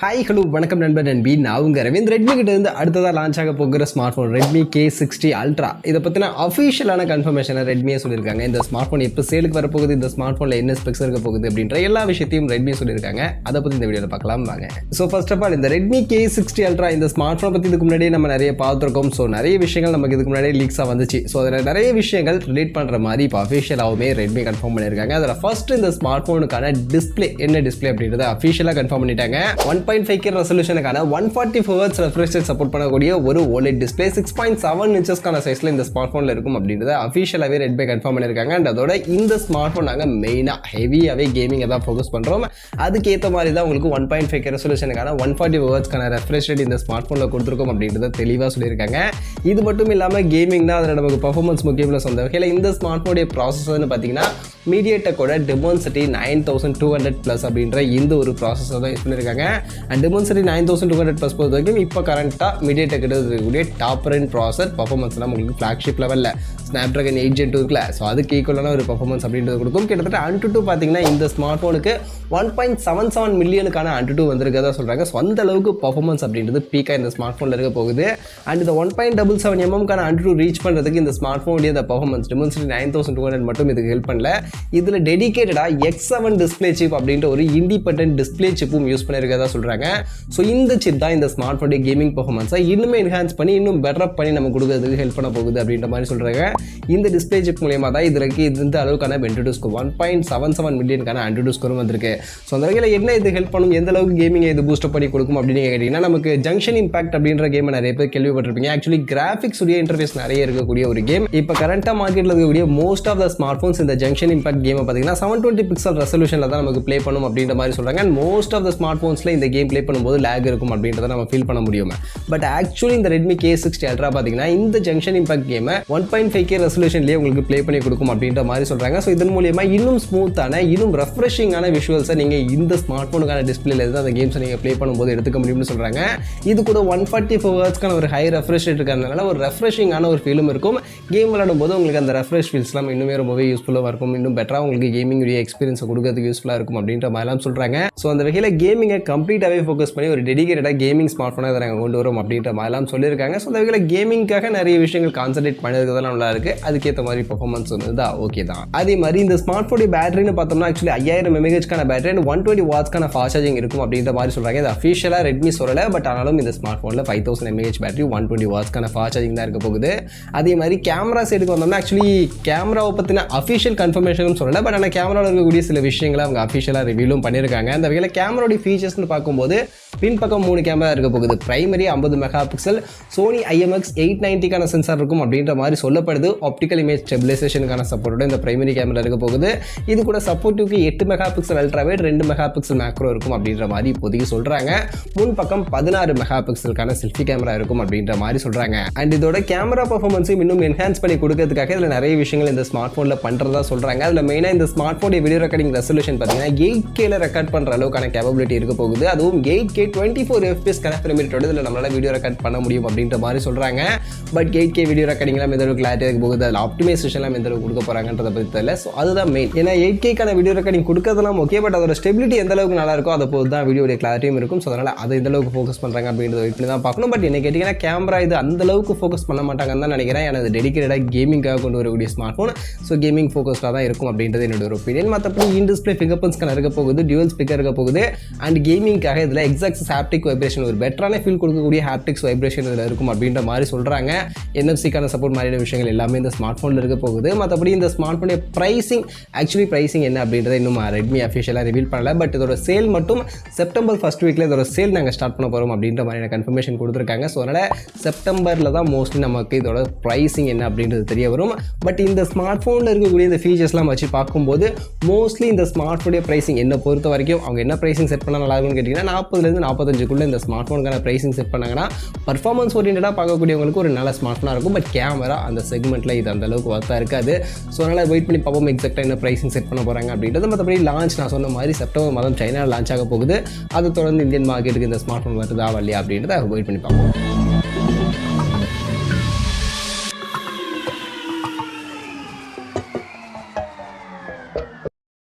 Hi hello வணக்கம் நண்பர் நண்பி நான் உங்கள் ரவீந்த். ரெட்மி கிட்ட இருந்து அடுத்ததாக லான்ச் ஆக போகிற smart phone Redmi K60 Ultra. இதை பற்றின அஃபிஷியலான கன்ஃபர்மேஷனை ரெட்மியே சொல்லியிருக்காங்க. இந்த ஸ்மார்ட் ஃபோன் எப்போ சேலுக்கு வரப்போகுது, இந்த ஸ்மார்ட் ஃபோனில் என்ன ஸ்பெக்ஸ் இருக்க போகுது அப்படின்ற எல்லா விஷயத்தையும் ரெட்மி சொல்லியிருக்காங்க. அதை பற்றி இந்த வீடியோவில் பார்க்கலாம் வாங்க. ஸோ ஃபர்ஸ்ட் ஆஃப் ஆல் இந்த Redmi K60 Ultra இந்த ஸ்மார்ட் ஃபோனை பற்றி இதுக்கு முன்னாடியே நம்ம நிறைய பார்த்துருக்கோம். ஸோ நிறைய விஷயங்கள் நமக்கு இதுக்கு முன்னாடியே லீக்ஸாக வந்துச்சு. ஸோ அதில் நிறைய விஷயங்கள் ரிலேட் பண்ணுற மாதிரி இப்போ அஃபிஷியலாகவுமே ரெட்மி கன்ஃபார்ம் பண்ணியிருக்காங்க. அதில் ஃபர்ஸ்ட் இந்த ஸ்மார்ட் ஃபோனுக்கான டிஸ்பிளே என்ன டிஸ்பிளே அப்படின்றத அஃபிஷியலாக கன்ஃபார்ம் பண்ணிட்டாங்க. 1.5K ரெசல்யூஷனுக்கான 144 Hz refresh rate support பண்ணக்கூடிய ஒரு OLED டிஸ்பிளே 6.7 இன்ச்சஸ்க்கான சைஸ்ல இந்த ஸ்மார்ட் ஃபோன்ல இருக்கும் அப்படின்றத அஃபிஷியலாகவே ரெட்மி கன்ஃபார்ம் பண்ணியிருக்காங்க. அண்ட் அதோட இந்த ஸ்மார்ட் ஃபோன் நாங்கள் மெயினாக ஹெவியாகவே கேமிங்கை தான் ஃபோக்கஸ் பண்ணுறோம். அதுக்கேற்ற மாதிரி தான் உங்களுக்கு 1.5K ரெசல்யூஷனுக்கான 140 Hzக்கான ரெஃப்ரெஷ் ரேட் இந்த ஸ்மார்ட் ஃபோனில் கொடுத்துருக்கோம் அப்படின்றத தெளிவாக சொல்லியிருக்காங்க. இது மட்டும் இல்லாமல் கேமிங் தான் அதில் நமக்கு பர்ஃபார்மன்ஸ் முக்கியம் சொந்த வகையில் இந்த ஸ்மார்ட் ஃபோனுடைய ப்ராசஸர்னு பார்த்தீங்கன்னா MediaTekோட Dimensity 9200+ அப்படின்ற இந்த ஒரு ப்ராசஸர் தான் யூஸ் பண்ணியிருக்காங்க. அண்ட் Dimensity 9200+ பொறுத்த வரைக்கும் இப்போ கரண்ட்டாக MediaTek இருக்கக்கூடிய டாப் ரேஞ்ச் ப்ராசஸர் பர்ஃபார்மன்ஸ்லாம் உங்களுக்கு ஃப்ளாக்ஷிப் லெவலில் Snapdragon 8 Gen 2 இருக்குல்ல, ஸோ அதுக்கு ஈக்குவலான ஒரு பர்ஃபார்மன்ஸ் அப்படின்றது கொடுக்கும். கிட்டத்தட்ட AnTuTu பார்த்தீங்கன்னா இந்த ஸ்மார்ட் ஃபோனுக்கு 1.77 மில்லியனுக்கான AnTuTu வந்திருக்கதா சொல்கிறாங்க. ஸோ அந்த அளவுக்கு பர்ஃபார்மன்ஸ் அப்படின்றது பீக்காக இந்த ஸ்மார்ட் ஃபோனில் இருக்க போகுது. அண்ட் இந்த 1.77 mm AnTuTu ரீச் பண்ணுறதுக்கு இந்த ஸ்மார்ட் ஃபோனுடைய இந்த பர்ஃபார்மன்ஸ் Dimensity 9200 மட்டும் இதுக்கு ஹெல்ப் பண்ணல. இதில் டெடிகேட்டடாக X7 டிஸ்பிளே சிப் அப்படின்ற ஒரு இண்டிபெண்டன்ட் டிஸ்பிளே சிப்பும் யூஸ் பண்ணியிருக்கதா சொல்கிறாங்க. ஸோ இந்த சிப் தான் இந்த ஸ்மார்ட் ஃபோனுடைய கேமிங் பர்ஃபார்மன்ஸை இன்னுமே என்ஹான்ஸ் பண்ணி இன்னும் பெட்டரப் பண்ணி நம்ம கொடுக்கறதுக்கு ஹெல்ப் பண்ண போகுது அப்படின்ற மாதிரி சொல்கிறாங்க. இந்த டிஸ்பிளே சிப் மூலியமாக தான் இதற்கு இந்த அளவுக்கான AnTuTu ஸ்கோர் 1.77 மில்லியனுக்கான AnTuTu ஸ்கோரும் வந்திருக்கு. ஸோ அந்த வகையில் என்ன இது ஹெல்ப் பண்ணும், எந்த அளவுக்கு கேமிங்கை இது பூஸ்டப் பண்ணி கொடுக்கும் அப்படின்னு கேட்டிங்கன்னா, நமக்கு ஜங்ஷன் இம்பாக்ட் அப்படின்ற கேமை நிறைய பேர் கேள்விப்பட்டிருப்பீங்க. ஆக்சுவலி கிராஃபிக்ஸ் உடைய இன்டர்ஃபேஸ் நிறைய இருக்கக்கூடிய ஒரு கேம். இப்போ கரண்ட்டாக மார்க்கெட்டில் இருக்கக்கூடிய most of the smart phones இந்த ஜங்ஷன் இம்பாக்ட் கேமை பார்த்தீங்கன்னா 720 பிக்சல் ரெசல்யூஷனில் தான் நமக்கு ப்ளே பண்ணும் அப்படின்ற மாதிரி சொல்கிறாங்க. And most of the smart ஃபோன்ஸில் இந்த கேம் ப்ளே பண்ணும்போது லேக் இருக்கும் அப்படின்றத நம்ம ஃபீல் பண்ண முடியும். பட் ஆக்சுவலி இந்த Redmi K60 Ultra பார்த்தீங்கன்னா இந்த ஜங்ஷன் இம்பாக்ட் கேமை 1.5K ரெசல்யூஷன்லேயே உங்களுக்கு ப்ளே பண்ணி கொடுக்கும் அப்படின்ற மாதிரி சொல்கிறாங்க. ஸோ இதன் மூலியமாக இன்னும் ஸ்மூத்தான இன்னும் ரெஃப்ரெஷிங்கான விஷுவல்ஸை நீங்கள் இந்த ஸ்மார்ட் ஃபோனுக்கான டிஸ்பிளேல இருந்து அந்த கேம்ஸை நீங்கள் ப்ளே பண்ணும்போது எடுத்துக்க முடியும்னு சொல்கிறாங்க. இது கூட 144 Hzக்கான ஒரு ஹை ரெஃப்ரெஷ் ரேட் இருக்கிறதுனால ஒரு ரெஃப்ரெஷிங்கான ஒரு ஃபீலும் இருக்கும். கேம் விளையாடும் போது உங்களுக்கு அந்த ரெஃப்ரெஷ் ஃபீல்ஸ்லாம் இன்னுமே ரொம்பவே யூஸ்ஃபுல்லாக இருக்கும். இன்னும் பெட்டராக உங்களுக்கு கேமிங் எக்ஸ்பீரியன்ஸை கொடுக்கறதுக்கு யூஸ்ஃபுல்லாக இருக்கும் அப்படின்ற மாதிரிலாம் சொல்கிறாங்க. ஸோ அந்த வகையில் கேமிங்கை கம்ப்ளீட்டாகவே ஃபோக்கஸ் பண்ணி ஒரு டெடிகேட்டடாக கேமிங் ஸ்மார்ட் ஃபோனை நாங்கள் கொண்டு வரோம் அப்படின்ற மாதிரிலாம் சொல்லியிருக்காங்க. ஸோ அந்த வகையில் கேமிங்காக நிறைய விஷயங்கள் கான்சன்ட்ரேட் பண்ணிருக்கிறதுலாம் நல்லா இருக்குது. அதுக்கேற்ற மாதிரி பர்ஃபார்மன்ஸ் வந்து ஓகே தான். அதே மாதிரி இந்த ஸ்மார்ட் ஃபோனுடைய பேட்டரின்னு பார்த்தோம்னா actually 5000 mAh battery and 120 Watts fast charging இருக்கும் அப்படின்ற மாதிரி சொல்கிறாங்க. இது அஃபிஷியலாக ரெட்மி சொல்லலை. பட் ஆனாலும் இந்த ஸ்மார்ட் ஃபோனில் 5000 mAh battery 120 Watts fast charging தான் இருக்க போகுது. அதே மாதிரி கேமரா சைடுக்கு வந்தோம்னா ஆக்சுவலி கேமராவை பற்றின அஃபிஷியல் கன்ஃபர்மேஷனும் சொல்லலை. பட் ஆனால் கேமராவில் இருக்கக்கூடிய சில விஷயங்களை அவங்க அஃபிஷியலாக ரிவியூலும் பண்ணியிருக்காங்க. அந்த வகையில் கேமராவுடைய ஃபீச்சர்ஸ்னு பார்க்கும்போது பின்பக்கம் 3 கேமரா இருக்க போகுது. பிரைமரி 50 மெகாபிக்சல் சோனி IMX 890க்கான சென்சார் இருக்கும் அப்படின்ற மாதிரி சொல்லப்படுது. ஆப்டிக்கல் இமேஜ் ஸ்டெபிலைசேஷனுக்கான சப்போர்ட்டோட இந்த பிரைமரி கேமரா இருக்க போகுது. இது கூட சப்போர்ட்டிவ்க்கு 8 மெகாபிக்சல் அல்ட்ராவைட் 2 மெகாபிக்சல் மேக்ரோ இருக்கும் அப்படின்ற மாதிரி இப்போதைக்கு சொல்கிறாங்க. முன்பக்கம் 16 மெகாபிக்சலுக்கான செல்ஃபி கேமரா இருக்கும் அப்படின்ற மாதிரி சொல்கிறாங்க. அண்ட் இதோட கேமரா பர்ஃபார்மன்ஸையும் இன்னும் என்ஹான்ஸ் பண்ணி கொடுக்கறதுக்காக இதில் நிறைய விஷயங்கள் இந்த ஸ்மார்ட் ஃபோனில் பண்ணுறதா சொல்கிறாங்க. அதில் மெயினாக இந்த ஸ்மார்ட் ஃபோனுடைய வீடியோ ரெக்கார்டிங் ரெசல்யூஷன் பார்த்தீங்கன்னா 8Kல ரெக்கார்ட் பண்ணுற அளவுக்கான கேப்பபிலிட்டி இருக்க போகுது. அதுவும் 8K 24 FPS ஃப்ரேம் இதில் நம்மளால வீடியோ ரெக்கார்ட் பண்ண முடியும் அப்படின்ற மாதிரி சொல்கிறாங்க. பட் 8K வீடியோ ரெக்கார்டிங்லாம் எந்த அளவுக்கு கிளாரிட்டி இருக்க போகுது, அதில் ஆப்டிமைசேஷன்லாம் எந்த அளவுக்கு கொடுக்க போகிறாங்கன்றத பற்றி தெரியல. ஸோ அதுதான் மெயின். ஏன்னா 8Kக்கான வீடியோ ரெக்கார்டிங் கொடுக்கறதுலாம் ஓகே. பட் அதோட ஸ்டெபிலிட்டி எந்த அளவுக்கு நல்லா இருக்கோ அதை போது தான் வீடியோடைய கிளாரிட்டியும் இருக்கும். ஸோ அதனால் அதை எந்த அளவுக்கு ஃபோக்கஸ் பண்ணுறாங்க அப்படின்றத வெயிட் பண்ணி தான் பார்க்கணும். பட் என்ன கேட்டிங்கன்னா கேமரா இது அந்த அளவுக்கு ஃபோக்கஸ் பண்ண மாட்டாங்கன்னு தான் நினைக்கிறேன். ஏன்னா அது டெடிகேட்டடாக கேமிங்காக கொண்டு வரக்கூடிய ஸ்மார்ட் ஃபோன். ஸோ கேமிங் ஃபோக்கஸ்டாக தான் இருக்கும் அப்படின்றது என்னோட ஒரு ஒப்பீனியன். மற்றபடி இன் டிஸ்பிளே ஃபிங்கர் பிரிண்ட்ஸ்க்கான இருக்க போகுது, டியூவல் ஸ்பீக்கர் இருக்க போகுது. அண்ட் கேமிங்காக இதில் எக்ஸாக்ட்ஸ் ஹாப்டிக் வைப்ரேஷன் ஒரு பெட்டரான ஃபீல் கொடுக்கக்கூடிய ஹாப்டிக்ஸ் வைப்ரேஷன் இதில் இருக்கும் அப்படின்ற மாதிரி சொல்கிறாங்க. NFC-க்கான சப்போர்ட் மாதிரியான விஷயங்கள் எல்லாமே இந்த ஸ்மார்ட் ஃபோனில் இருக்க போகுது. மற்றபடி இந்த ஸ்மார்ட் ஃபோனுடைய ப்ரைசிங் என்ன அப்படின்றத இன்னும் ரெட்மி அஃபிஷியலாக ரிவீல் பண்ணல. பட் இதோட சேல் மட்டும் செப்டம்பர் ஃபர்ஸ்ட் வீக்கில் இதோட சேல் நாங்கள் ஸ்டார்ட் பண்ண போகிறோம் அப்படின்ற மாதிரியான கன்ஃபர்மேஷன் கொடுத்துருக்காங்க. ஸோ அதனால் செப்டம்பரில் தான் மோஸ்ட்லி நமக்கு இதோட ப்ரைசிங் என்ன அப்படின்றது தெரிய வரும். பட் இந்த ஸ்மார்ட் ஃபோனில் இருக்கக்கூடிய இந்த ஃபீச்சர்ஸ்லாம் வச்சு பார்க்கும்போது மோஸ்ட்லி இந்த ஸ்மார்ட் ஃபோனுடைய ப்ரைசிங் என்ன பொறுத்த வரைக்கும் அவங்க என்ன ப்ரைசிங் செட் பண்ணால் நல்லா இருக்கும்னு கேட்டிங்கன்னா 40லேருந்து 45க்குள்ளே இந்த ஸ்மார்ட் ஃபோனுக்கான ப்ரைசிங் செட் பண்ணாங்கன்னா பர்ஃபார்மன்ஸ் ஓரியன்டாக பார்க்கக்கூடியவங்களுக்கு ஒரு நல்ல ஸ்மார்ட் ஃபோனாக இருக்கும். பட் கேமரா அந்த செக்மெண்ட்டில் இது அந்த அளவுக்கு ஒர்த்தாக இருக்காது. ஸோ அதனால் வெயிட் பண்ணி பார்ப்போம் எக்ஸாக்டாக என்ன ப்ரைசிங் செட் பண்ண போகிறாங்க அப்படின்றது. மற்றபடி லான்ச் நான் சொன்ன மாதிரி செப்டம்பர் மாதம் சைனாவில் லான்ச் ஆக போகுது. அதை தொடர்ந்து இந்தியன் மார்க்கெட்டுக்கு இந்த ஸ்மார்ட் ஃபோன் வருதா வரலையா அப்படின்றத வெயிட் பண்ணி பார்ப்போம்.